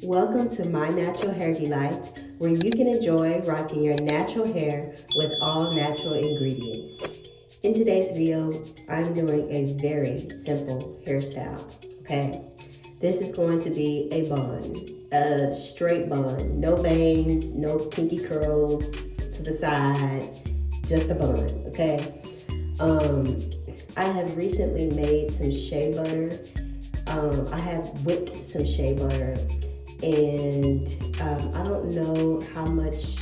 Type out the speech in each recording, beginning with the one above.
Welcome to My Natural Hair Delight, where you can enjoy rocking your natural hair with all natural ingredients. In today's video, I'm doing a very simple hairstyle, okay? This is going to be a bun, a straight bun, no bangs, no kinky curls to the sides, just a bun, okay? I have recently made some shea butter. I have whipped some shea butter, and I don't know how much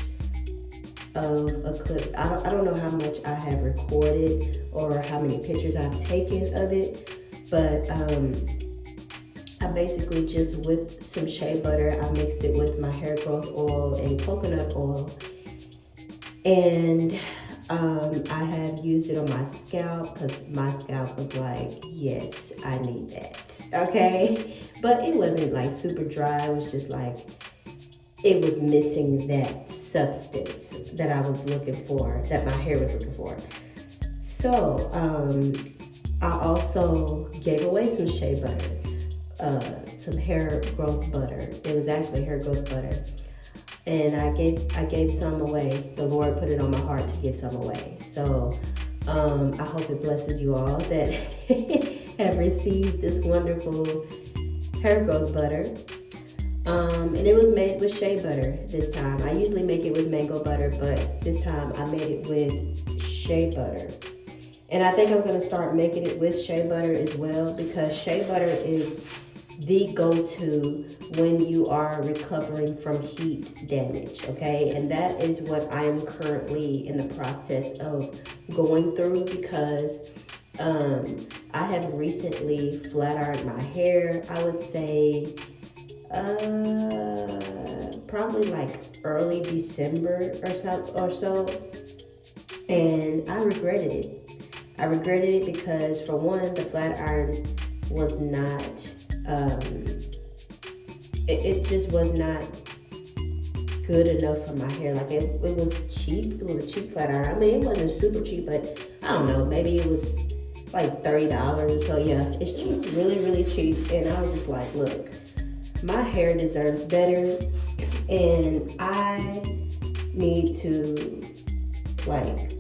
of a clip, I don't know how much I have recorded or how many pictures I've taken of it, but I basically just whipped some shea butter. I mixed it with my hair growth oil and coconut oil, and I have used it on my scalp because my scalp was like, yes, I need that, okay? But it wasn't like super dry. It was just like, it was missing that substance that I was looking for, that my hair was looking for. So I also gave away some shea butter, some hair growth butter. It was actually hair growth butter. And I gave some away. The Lord put it on my heart to give some away. So I hope it blesses you all that have received this wonderful hair growth butter. And it was made with shea butter this time. I usually make it with mango butter, but this time I made it with shea butter. And I think I'm gonna start making it with shea butter as well, because shea butter is the go-to when you are recovering from heat damage, okay? And that is what I am currently in the process of going through, because I have recently flat ironed my hair. I would say probably like early December or so, and I regretted it. I regretted it because, for one, the flat iron was not it just was not good enough for my hair. Like it was cheap. It was a cheap flat iron. I mean, it wasn't super cheap, but I don't know, maybe it was like $30. So yeah, it's just really, really cheap. And I was just like, look, my hair deserves better, and I need to like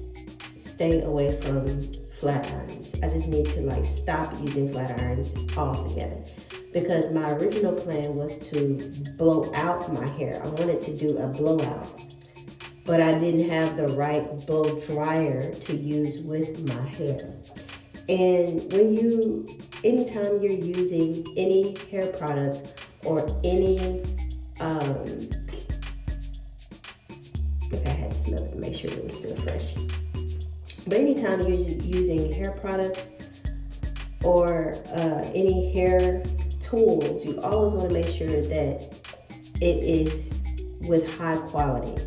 stay away from flat irons. I just need to like stop using flat irons altogether, because my original plan was to blow out my hair. I wanted to do a blowout, but I didn't have the right blow dryer to use with my hair. And anytime you're using any hair products or any, I had to smell it to make sure it was still fresh. But anytime you're using hair products or any hair tools, you always want to make sure that it is with high quality,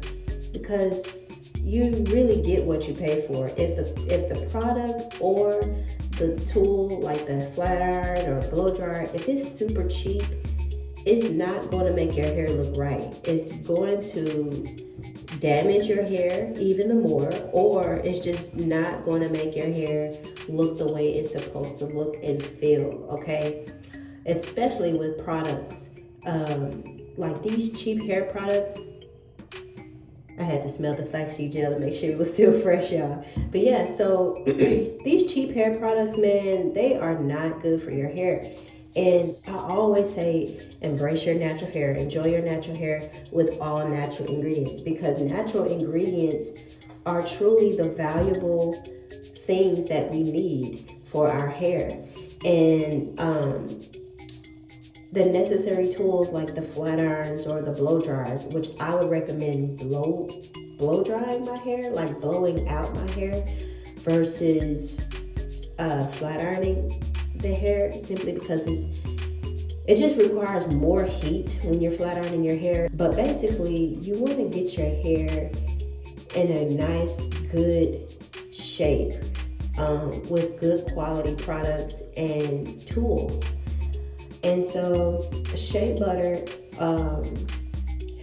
because you really get what you pay for. If the product or the tool, like the flat iron or blow dryer, if it's super cheap, it's not going to make your hair look right. It's going to damage your hair even the more, or it's just not going to make your hair look the way it's supposed to look and feel, okay? Especially with products like these cheap hair products. I had to smell the flaxseed gel to make sure it was still fresh, y'all. But yeah, so these cheap hair products, man, they are not good for your hair. And I always say, embrace your natural hair, enjoy your natural hair with all natural ingredients, because natural ingredients are truly the valuable things that we need for our hair. And the necessary tools like the flat irons or the blow dryers, which I would recommend blow drying my hair, like blowing out my hair, versus flat ironing the hair, simply because it just requires more heat when you're flat ironing your hair. But basically, you want to get your hair in a nice, good shape with good quality products and tools. And so shea butter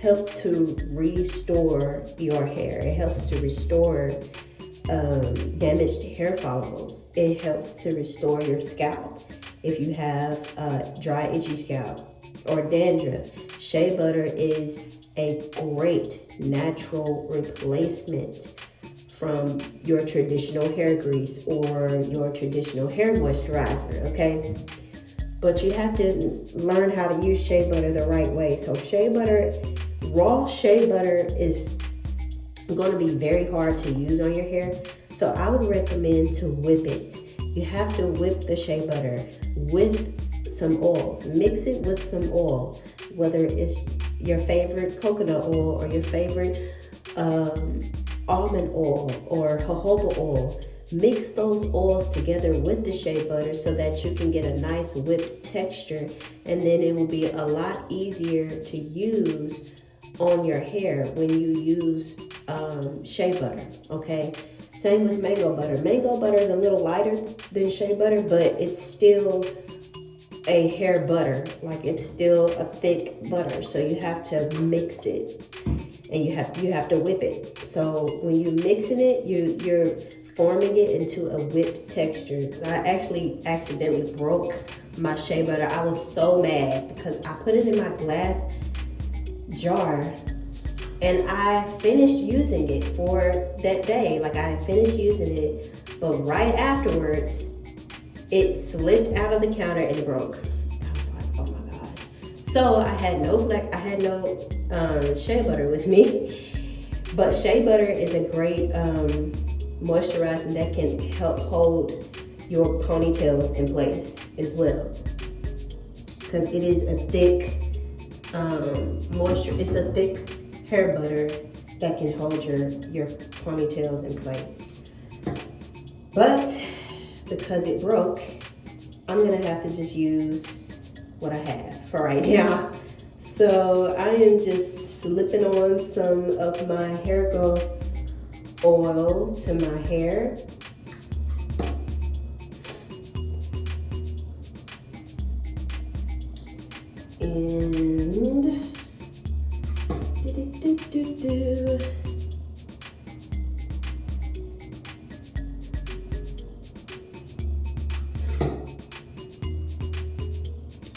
helps to restore your hair. It helps to restore damaged hair follicles. It helps to restore your scalp. if you have dry, itchy scalp or dandruff, shea butter is a great natural replacement from your traditional hair grease or your traditional hair moisturizer, okay? But you have to learn how to use shea butter the right way. So shea butter, raw shea butter is going to be very hard to use on your hair. So I would recommend to whip it. You have to whip the shea butter with some oils. Mix it with some oils, whether it's your favorite coconut oil or your favorite almond oil or jojoba oil. Mix those oils together with the shea butter so that you can get a nice whipped texture, and then it will be a lot easier to use on your hair when you use shea butter, okay? Same with mango butter. Mango butter is a little lighter than shea butter, but it's still a hair butter. Like, it's still a thick butter, so you have to mix it, and you have to whip it. So when you're mixing it, you're forming it into a whipped texture. I actually accidentally broke my shea butter. I was so mad because I put it in my glass jar and I finished using it for that day. Like, I finished using it, but right afterwards it slipped out of the counter and it broke. I was like, oh my gosh. So I had no shea butter with me, but shea butter is a great moisturizer that can help hold your ponytails in place as well, because it is a thick it's a thick hair butter that can hold your ponytails in place. But because it broke, I'm gonna have to just use what I have for right now. So I am just slipping on some of my hair growth oil to my hair. And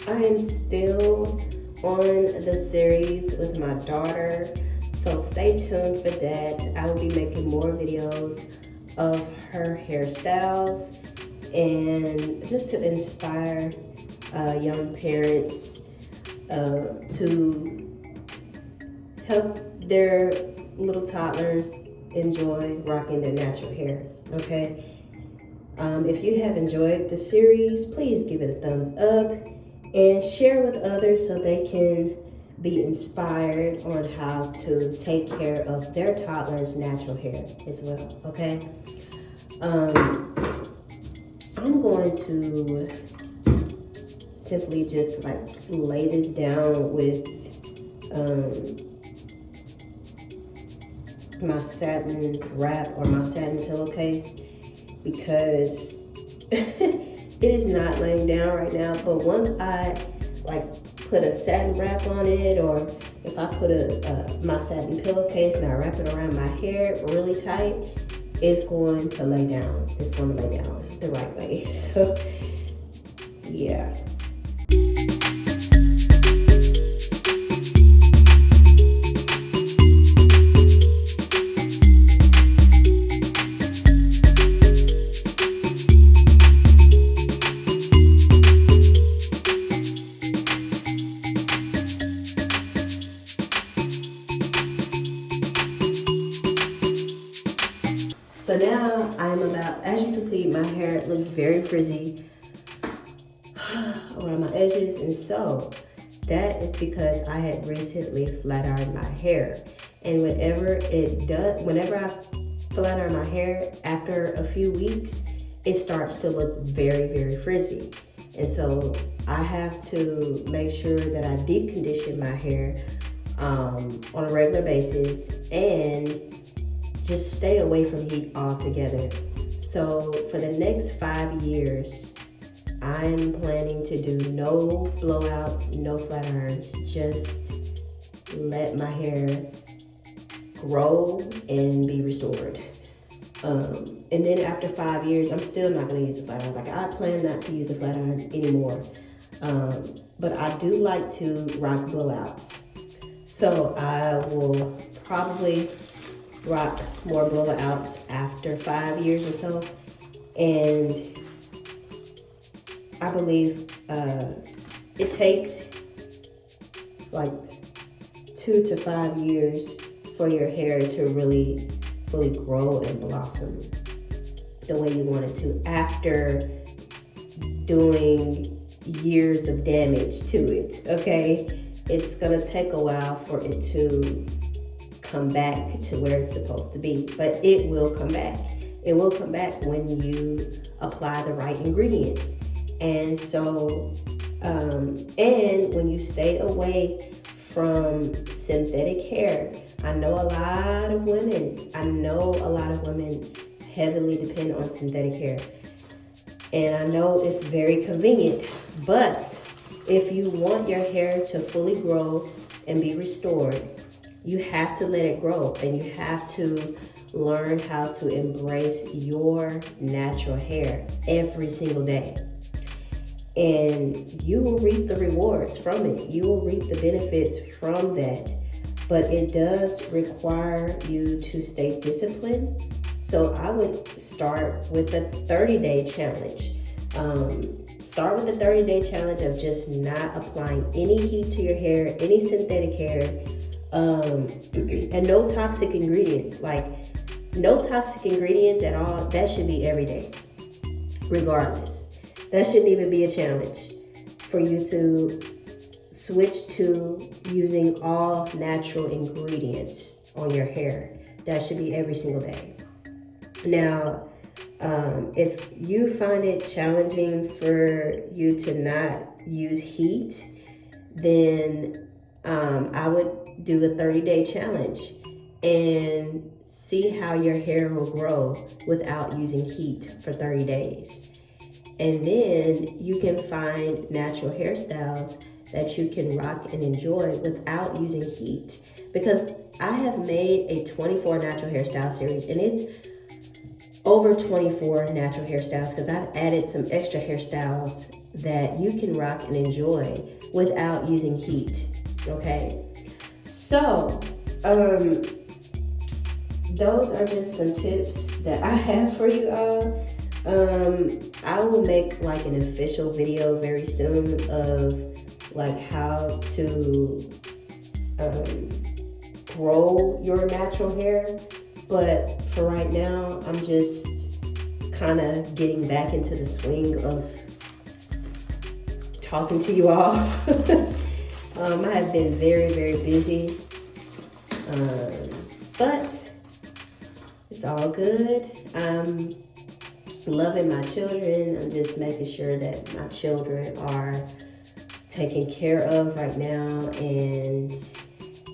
I am still on the series with my daughter, so stay tuned for that. I will be making more videos of her hairstyles and just to inspire young parents to help their little toddlers enjoy rocking their natural hair, okay? If you have enjoyed the series, please give it a thumbs up and share with others so they can be inspired on how to take care of their toddler's natural hair as well, okay? I'm going to simply just like lay this down with my satin wrap or my satin pillowcase, because it is not laying down right now. But once I like put a satin wrap on it, or if I put my satin pillowcase and I wrap it around my hair really tight, it's going to lay down. It's going to lay down the right way. So yeah. So now I'm about, as you can see, my hair looks very frizzy around my edges, and so that is because I had recently flat ironed my hair. And whenever I flat iron my hair, after a few weeks, it starts to look very, very frizzy. And so I have to make sure that I deep condition my hair on a regular basis and just stay away from heat altogether. So for the next 5 years, I'm planning to do no blowouts, no flat irons, just let my hair grow and be restored. And then after 5 years, I'm still not going to use a flat iron. Like, I plan not to use a flat iron anymore. But I do like to rock blowouts. So I will probably rock more blowouts after 5 years or so. And I believe it takes like 2 to 5 years for your hair to really fully grow and blossom the way you want it to, after doing years of damage to it. Okay, it's gonna take a while for it to come back to where it's supposed to be, but it will come back. It will come back when you apply the right ingredients. And so and when you stay away from synthetic hair. I know a lot of women heavily depend on synthetic hair. And I know it's very convenient, but if you want your hair to fully grow and be restored, you have to let it grow, and you have to learn how to embrace your natural hair every single day. And you will reap the rewards from it. You will reap the benefits from that. But it does require you to stay disciplined. So I would start with a 30-day challenge. Start with the 30-day challenge of just not applying any heat to your hair, any synthetic hair, and no toxic ingredients. Like, no toxic ingredients at all. That should be every day, regardless. That shouldn't even be a challenge for you to switch to using all natural ingredients on your hair. That should be every single day. Now, if you find it challenging for you to not use heat, then I would do a 30-day challenge and see how your hair will grow without using heat for 30 days. And then you can find natural hairstyles that you can rock and enjoy without using heat. Because I have made a 24 natural hairstyle series, and it's over 24 natural hairstyles because I've added some extra hairstyles that you can rock and enjoy without using heat. Okay, so those are just some tips that I have for you all. I will make like an official video very soon of like how to grow your natural hair, but for right now I'm just kind of getting back into the swing of talking to you all. I have been very, very busy, but it's all good. I'm loving my children. I'm just making sure that my children are taken care of right now, and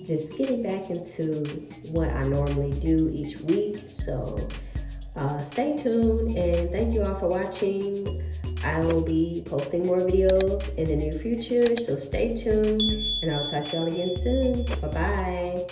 just getting back into what I normally do each week. So stay tuned, and thank you all for watching. I will be posting more videos in the near future, so stay tuned, and I'll talk to y'all again soon. Bye-bye.